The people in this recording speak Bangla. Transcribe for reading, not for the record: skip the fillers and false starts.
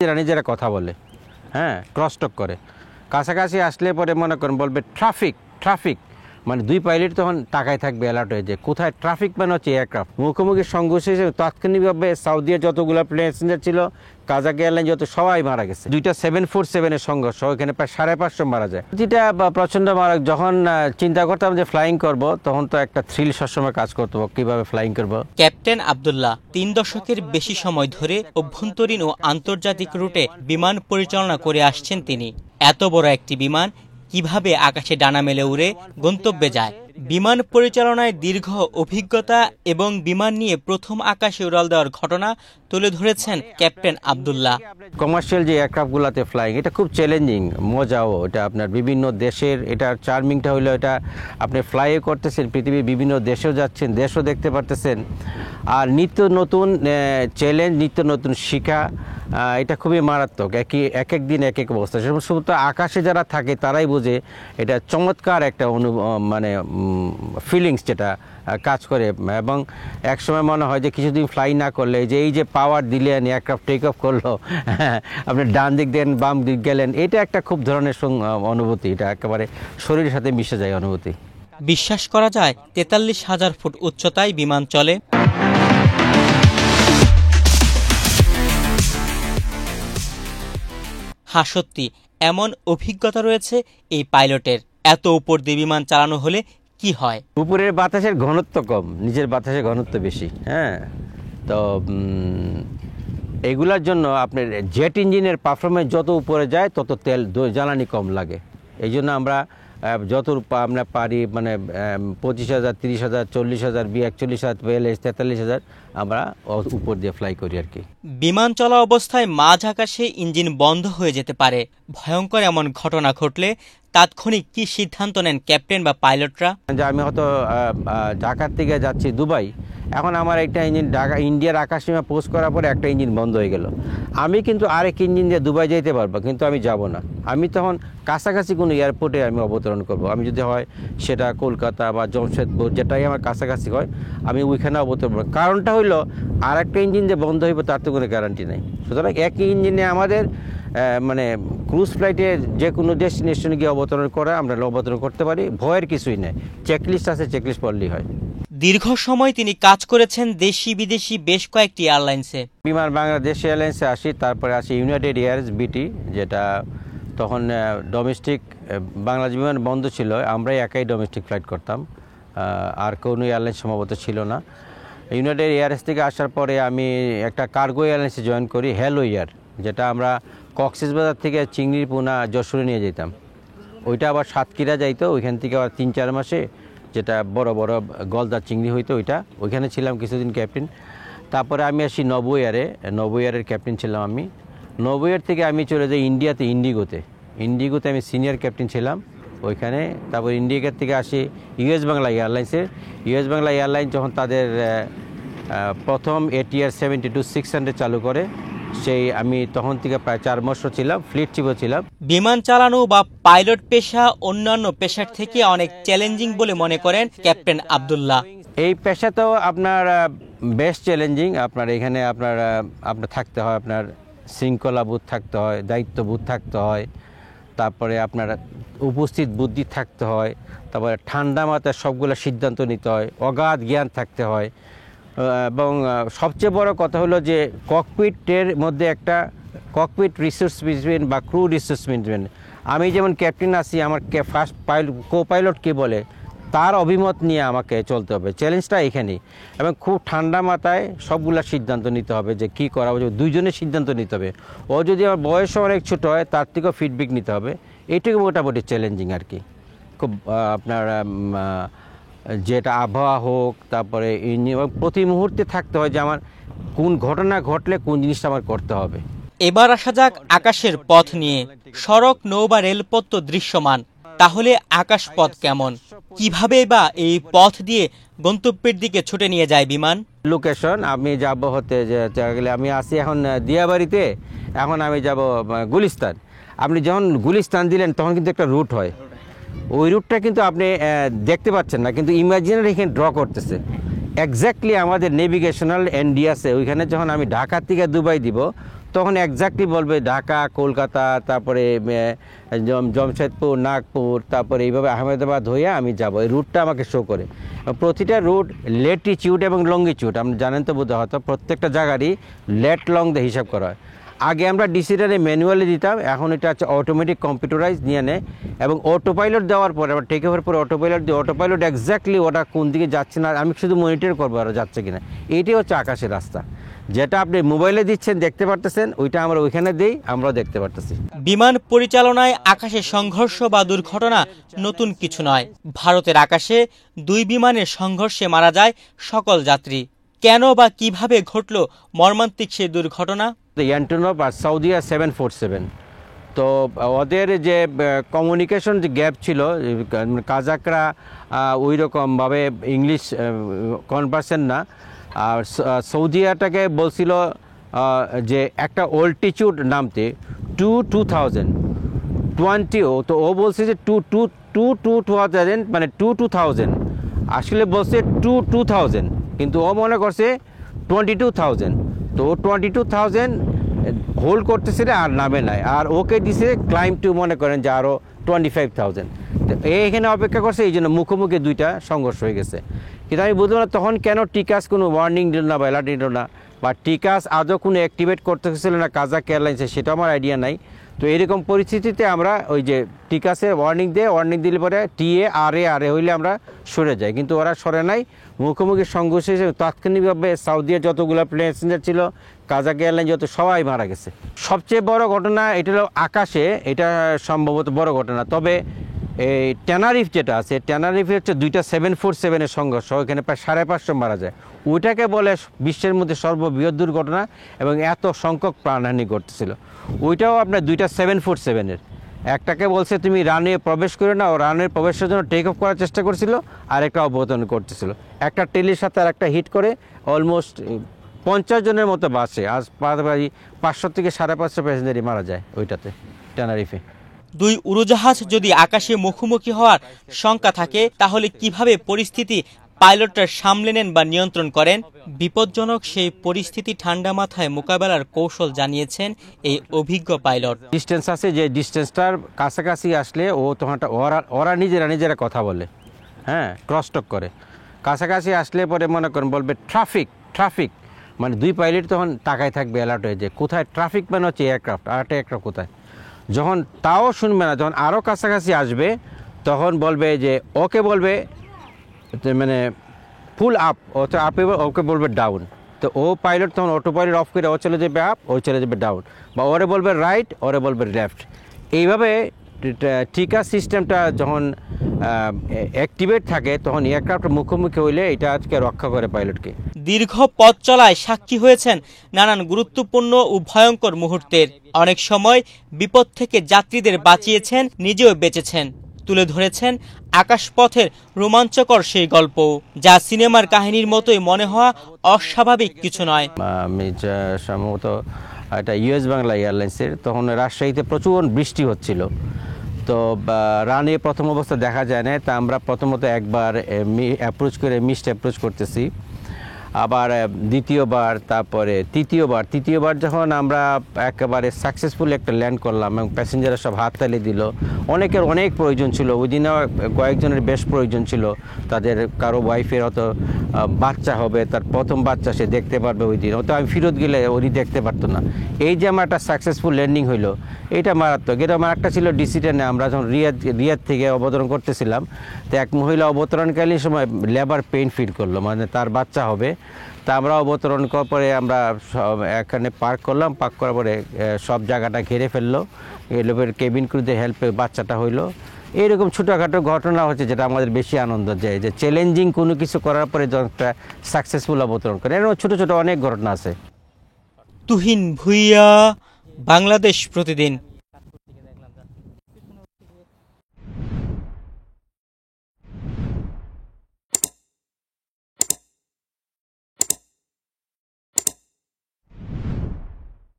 নিজেরা কথা বলে, হ্যাঁ, ক্রস টক করে। কাছাকাছি আসলে পরে মনে করেন বলবে ট্রাফিক ট্রাফিক, মানে দুই পাইলট তখন টাকায় থাকবে অ্যালার্ট হয়ে যে কোথায় ট্রাফিক, মানে হচ্ছে এয়ারক্রাফট। মুখোমুখি সংঘর্ষ হিসেবে তাৎক্ষণিকভাবে সৌদির যতগুলো প্যাসেঞ্জার ছিল, কাজাক এয়ারলাইন যত, সবাই মারা গেছে। দুইটা 747-এর সংঘর্ষ, ওইখানে প্রায় 550 মারা যায়। যেটা প্রচণ্ড মারা। যখন চিন্তা করতাম যে ফ্লাইং করব, তখন তো একটা থ্রিল সবসময় কাজ করতো, কীভাবে ফ্লাইং করব। ক্যাপ্টেন আবদুল্লাহ 3 দশকের বেশি সময় ধরে অভ্যন্তরীণ ও আন্তর্জাতিক রুটে বিমান পরিচালনা করে আসছেন তিনি। এত বড় একটি বিমান কিভাবে আকাশে ডানা মেলে উড়ে গন্তব্যে যায়? বিমান পরিচালনায় দীর্ঘ অভিজ্ঞতা এবং বিমান নিয়ে প্রথম আকাশে উড়াল দেওয়ার ঘটনা তুলে ধরেছেন ক্যাপ্টেন আবদুল্লাহ। কমার্শিয়াল যে এয়ারক্রাফটগুলোতে ফ্লাইং, এটা খুব চ্যালেঞ্জিং, মজাও। এটা আপনার বিভিন্ন দেশের, এটার চার্মিংটা হলো এটা আপনি ফ্লাইও করতেছেন, পৃথিবীর বিভিন্ন দেশেও যাচ্ছেন, দেশও দেখতে পারতেছেন, আর নিত্য নতুন চ্যালেঞ্জ, নিত্য নতুন শিখা, এটা খুবই মারাত্মক। এক এক দিন এক এক অবস্থা। সমস্ত আকাশে যারা থাকে তারাই বোঝে এটা চমৎকার একটা মানে ফিলিংস যেটা কাজ করে। এবং একসময় মনে হয় যে কিছুদিন ফ্লাই না করলে, যে এই যে পাওয়ার দিলেন, এয়ারক্রাফট টেক অফ করলো, আপনি ডান দিক দেন বাম দিক গেলেন, এটা একটা খুব ধরনের অনুভূতি। এটা একেবারে শরীরের সাথে মিশে যায় অনুভূতি। বিশ্বাস করা যায় 43,000 ফুট উচ্চতায় বিমান চলে। হ্যাঁ, সত্যি এমন অভিজ্ঞতা রয়েছে এই পাইলটের। এত উপর দিয়ে বিমান চালানো হলে কি হয়? উপরের বাতাসের ঘনত্ব কম, নিচের বাতাসের ঘনত্ব বেশি। হ্যাঁ, তো এগুলার জন্য আপনার জেট ইঞ্জিনের পারফরমেন্স যত উপরে যায় তত তেল জ্বালানি কম লাগে। এই জন্য আমরা যত আমরা পারি, মানে 25,000, 30,000, 40,000, 41,000, 43,000 আমরা উপর দিয়ে ফ্লাই করি আর কি। বিমান চলা অবস্থায় মাঝ আকাশে ইঞ্জিন বন্ধ হয়ে যেতে পারে। ভয়ঙ্কর এমন ঘটনা ঘটলে তাৎক্ষণিক কি সিদ্ধান্ত নেন ক্যাপ্টেন বা পাইলটরা? যে আমি হয়তো ঢাকার থেকে যাচ্ছি দুবাই, এখন আমার একটা ইঞ্জিন ইন্ডিয়ার আকাশসীমা পোস্ট করার পরে একটা ইঞ্জিন বন্ধ হয়ে গেল। আমি কিন্তু আরেক ইঞ্জিন দিয়ে দুবাই যেতে পারবো, কিন্তু আমি যাব না। আমি তখন কাছাকাছি কোনো এয়ারপোর্টে আমি অবতরণ করব। আমি যদি হয় সেটা কলকাতা বা জামশেদপুর, যেটাই আমার কাছাকাছি হয়, আমি ওইখানে অবতরণ করব। কারণটা হইলো আরেকটা ইঞ্জিন যে বন্ধ হইব তার তো কোনো গ্যারান্টি নেই। সুতরাং একই ইঞ্জিনে আমাদের মানে ক্রুজ ফ্লাইটে যে কোনো ডেস্টিনেশনে গিয়ে অবতরণ করে আমরা অবতরণ করতে পারি, ভয়ের কিছুই নেই। চেকলিস্ট আছে, চেকলিস্ট পড়লেই হয়। দীর্ঘ সময় তিনি কাজ করেছেন দেশি বিদেশি বেশ কয়েকটি এয়ারলাইন্সে। বিমান বাংলাদেশ এয়ারলাইন্সে আসি, তারপরে আসি ইউনাইটেড এয়ারস বিটি, যেটা তখন ডোমেস্টিক বাংলাদেশ বিমান বন্ধ ছিল, আমরাই একাই ডোমেস্টিক ফ্লাইট করতাম, আর কোনো এয়ারলাইন্স সম্ভবত ছিল না। ইউনাইটেড এয়ারস থেকে আসার পরে আমি একটা কার্গো এয়ারলাইন্সে জয়েন করি, হ্যালো এয়ার, যেটা আমরা কক্সবাজার থেকে চিংড়ি পোনা যশোরে নিয়ে যেতাম। ওইটা আবার সাতক্ষীরা যাইতো, ওইখান থেকে আবার 3-4 মাসে যেটা বড় বড় গলদা চিংড়ি হইতো, ওইখানে ছিলাম কিছুদিন ক্যাপ্টেন। তারপরে আমি আসি নভো এয়ারের ক্যাপ্টেন ছিলাম আমি। নভো এয়ার থেকে আমি চলে যাই ইন্ডিয়াতে, ইন্ডিগোতে আমি সিনিয়র ক্যাপ্টেন ছিলাম ওইখানে। তারপর ইন্ডিগোর থেকে আসি ইউএস বাংলা এয়ারলাইন্সে। ইউএস বাংলা এয়ারলাইন্স যখন তাদের প্রথম ATR 72-600 চালু করে, সেই আমি তখন থেকে প্রায় 4 বছর ছিলাম, ফ্লিট চিফও ছিলাম। বিমান চালানো বা পাইলট পেশা অন্যান্য পেশার থেকে অনেক চ্যালেঞ্জিং বলে মনে করেন ক্যাপ্টেন আবদুল্লাহ। এই পেশাতেও আপনার বেশ চ্যালেঞ্জিং। আপনার এখানে আপনার থাকতে হয়, আপনার শৃঙ্খলাবোধ থাকতে হয়, দায়িত্ববোধ থাকতে হয়, তারপরে আপনার উপস্থিত বুদ্ধি থাকতে হয়, তারপরে ঠান্ডা মাথায় সবগুলো সিদ্ধান্ত নিতে হয়, অগাধ জ্ঞান থাকতে হয়, এবং সবচেয়ে বড় কথা হলো যে ককপিটের মধ্যে একটা ককপিট রিসোর্স ম্যানেজমেন্ট বা ক্রু রিসোর্স ম্যানেজমেন্ট। আমি যেমন ক্যাপ্টেন আছি, আমার ফার্স্ট কো-পাইলট কে বলে তার অভিমত নিয়ে আমাকে চলতে হবে। চ্যালেঞ্জটা এখানেই, এবং খুব ঠান্ডা মাথায় সবগুলা সিদ্ধান্ত নিতে হবে যে কী করা হবে। দুইজনের সিদ্ধান্ত নিতে হবে। ও যদি আমার বয়স অনেক ছোটো হয়, তার থেকেও ফিডব্যাক নিতে হবে। এটুকু মোটামুটি চ্যালেঞ্জিং আর কি। খুব আপনার যেটা আবহাওয়া হোক, তারপরে প্রতি মুহূর্তে থাকতে হয় যে আমার কোন ঘটনা ঘটলে কোন জিনিসটা আমার করতে হবে। এবার আসা যাক আকাশের পথ নিয়ে। সড়ক, নৌ বা রেলপথ তো দৃশ্যমান, তাহলে আকাশপথ কেমন? কিভাবে বা এই পথ দিয়ে গন্তব্যের দিকে ছুটে নিয়ে যায় বিমান? লোকেশন আমি যাব হতে গেলে, আমি আসি এখন দিয়াবাড়িতে, এখন আমি যাব গুলিস্তান। আপনি যখন গুলিস্তান দিলেন তখন কিন্তু একটা রুট হয়, ওই রুটটা কিন্তু আপনি দেখতে পাচ্ছেন না, কিন্তু ইমাজিনারি এখানে ড্র করতেছে। এক্স্যাক্টলি আমাদের নেভিগেশনাল এনডিএসে ওইখানে যখন আমি ঢাকা থেকে দুবাই দিব, তখন এক্স্যাক্টলি বলবে ঢাকা, কলকাতা, তারপরে জমশেদপুর, নাগপুর, তারপরে এইভাবে আহমেদাবাদ হয়ে আমি যাব। এই রুটটা আমাকে শো করে। প্রতিটা রুট লেটিটিউড এবং লঙ্গিটিউড, আপনি জানেন তো বোধহয়, হয়তো প্রত্যেকটা জায়গারই লেট লং দিয়ে হিসাব করা হয়। আগে আমরা ডিসিটারে ম্যানুয়ালি দিতাম, এখন এটা হচ্ছে অটোমেটিক কম্পিউটারাইজ নিয়ে নেয় এবং অটো পাইলট দেওয়ার পরে আবার টেক ওভার পরে অটো পাইলট দিয়ে অটো পাইলট এক্স্যাক্টলি ওটা কোন দিকে যাচ্ছে না আমি শুধু মনিটর করবো ওরা যাচ্ছে কিনা। এইটাই হচ্ছে আকাশের রাস্তা, যেটা আপনি মোবাইলে দিচ্ছেন দেখতে পারতেছেন, ওইটা আমরা ওইখানে দিই, আমরাও দেখতে পারতেছি। বিমান পরিচালনায় আকাশে সংঘর্ষ বা দুর্ঘটনা নতুন কিছু নয়। ভারতের আকাশে 2 বিমানের সংঘর্ষে মারা যায় সকল যাত্রী। কেন বা কিভাবে ঘটল মর্মান্তিক সেই দুর্ঘটনা? অ্যান্টনভ আর সৌদিয়া 747, তো ওদের যে কমিউনিকেশন যে গ্যাপ ছিল, কাজাকরা ওই রকমভাবে ইংলিশ কনভার্সেন না, আর সৌদিয়াটাকে বলছিল যে একটা অল্টিটিউড নামতে 2020, তো ও বলছে যে 2000 মানে 2000, আসলে বলছে 2000, কিন্তু ও মনে করছে 22,000, তো 22,000 হোল্ড করতেছিল আর নামে নাই, আর ওকে দিছে ক্লাইম টু মনে করেন যে আরও 25,000, তো এখানে অপেক্ষা করছে, এই জন্য মুখোমুখি দুইটা সংঘর্ষ হয়ে গেছে। কিন্তু আমি বুঝলাম না তখন কেন টিকাস কোনো ওয়ার্নিং দিল না বা অ্যালার্ট দিল না, বা টিকাস আদৌ কোনো অ্যাক্টিভেট করতেছিল না কাজাক এয়ারলাইন্সে, সেটা আমার আইডিয়া নাই। তো এরকম পরিস্থিতিতে আমরা ওই যে টিকাসে ওয়ার্নিং দিলে পরে টিএ আরে হইলে আমরা সরে যাই, কিন্তু ওরা সরে নাই। মুখোমুখি সংঘর্ষ হিসেবে তাৎক্ষণিকভাবে সৌদিয়ার যতগুলো প্যাসেঞ্জার ছিল, কাজাক এয়ারলাইন যত, সবাই মারা গেছে। সবচেয়ে বড় ঘটনা এটা হলো আকাশে, এটা সম্ভবত বড় ঘটনা। তবে এই টেনারিফ যেটা আছে, টেনারিফে হচ্ছে 2টা 747-এর সংঘর্ষ, ওইখানে প্রায় 550 মারা যায়। ওইটাকে বলে বিশ্বের মধ্যে সর্ববৃহৎ দুর্ঘটনা এবং এত সংখ্যক প্রাণহানি ঘটতেছিল। ওইটাও আপনার 2টা 747-এর, একটাকে বলছে তুমি রানে প্রবেশ করে না, ও রানের প্রবেশের জন্য টেক অফ করার চেষ্টা করছিল, আর একটা অবতরণ করতেছিল। একটা টেলির সাথে আর একটা হিট করে অলমোস্ট 50 জনের মতো বাসে, আজ 500 থেকে 550 প্যাসেঞ্জারই মারা যায় ওইটাতে, টেনারিফে। 2 উড়োজাহাজ যদি আকাশে মুখোমুখি হওয়ার শঙ্কা থাকে, তাহলে কিভাবে পরিস্থিতি পাইলটরা সামলে নেন বা নিয়ন্ত্রণ করেন? বিপজ্জনক সেই পরিস্থিতি ঠান্ডা মাথায় মোকাবেলার কৌশল জানিয়েছেন এই অভিজ্ঞ পাইলট। ডিস্টেন্স আছে, যে ডিস্টেন্সটার কাছাকাছি আসলে ও তখন ওরা নিজেরা কথা বলে, হ্যাঁ, ক্রসটক করে। কাছাকাছি আসলে পরে মনে করেন বলবে ট্রাফিক, মানে 2 পাইলট তখন তাকায় থাকবে অ্যালার্ট হয়ে, যে কোথায় ট্রাফিক, মানে হচ্ছে এয়ারক্রাফট, আর একটা এয়ারক্রাফট কোথায়। যখন তাও শুনবে না, যখন আরও কাছাকাছি আসবে তখন বলবে যে ওকে বলবে মানে ফুল আপ, আপে ওকে বলবে ডাউন। তো ও পাইলট তখন অটো পাইলট অফ করে ও চলে যাবে আপ, ও চলে যাবে ডাউন, বা ওরে বলবে রাইট, ওরে বলবে লেফট। এইভাবে টিকা সিস্টেমটা যখন অ্যাক্টিভেট থাকে, তখন এয়ারক্রাফটের মুখোমুখি হইলে এটা আজকে রক্ষা করে পাইলটকে। দীর্ঘ পথ চলায় সাক্ষী হয়েছেন নানান গুরুত্বপূর্ণ ও ভয়ঙ্কর মুহূর্তের। অনেক সময় বিপদ থেকে যাত্রীদের বাঁচিয়েছেন, নিজেও বেঁচেছেন। তুলে ধরেছেন আকাশপথের রোমাঞ্চকর সেই গল্প, যা সিনেমার কাহিনীর মতোই মনে হওয়া অস্বাভাবিক কিছু নয়। আমি সম্ভবত এটা US বাংলা এয়ারলাইন্সের, তখন রাজশাহীতে প্রচুর বৃষ্টি হচ্ছিল, তো রানে প্রথম অবস্থা দেখা যায় না, তা আমরা প্রথমত একবার মিসড অ্যাপ্রোচ করতেছি, আবার দ্বিতীয়বার, তারপরে তৃতীয়বার যখন আমরা একেবারে সাকসেসফুলি একটা ল্যান্ড করলাম এবং প্যাসেঞ্জাররা সব হাততালি দিল। অনেকের অনেক প্রয়োজন ছিল ওই দিনও, কয়েকজনের বেশ প্রয়োজন ছিল, তাদের কারো ওয়াইফের হয়তো বাচ্চা হবে, তার প্রথম বাচ্চা সে দেখতে পারবে ওই দিন, হয়তো আমি ফেরত গেলে উনি দেখতে পারতো না। এই যে আমার একটা সাকসেসফুল ল্যান্ডিং হইলো, এটা মারাত্মক। এটা আমার একটা ছিল ডিসিশনে, আমরা যখন রিয়াদ থেকে অবতরণ করতেছিলাম, তো এক মহিলা অবতরণকালীন সময় লেবার পেইন ফিল করলো, মানে তার বাচ্চা হবে। তা আমরা অবতরণ করার পরে আমরা এখানে পার্ক করলাম, পার্ক করার পরে সব জায়গাটা ঘিরে ফেললো, কেবিন ক্রুদের হেল্পে বাচ্চাটা হইলো। এইরকম ছোটোখাটো ঘটনা হচ্ছে, যেটা আমাদের বেশি আনন্দ দেয়, যে চ্যালেঞ্জিং কোনো কিছু করার পরে যখন একটা সাকসেসফুল অবতরণ করে। এরকম ছোটো ছোটো অনেক ঘটনা আছে। তুহিন ভুঁইয়া, বাংলাদেশ প্রতিদিন।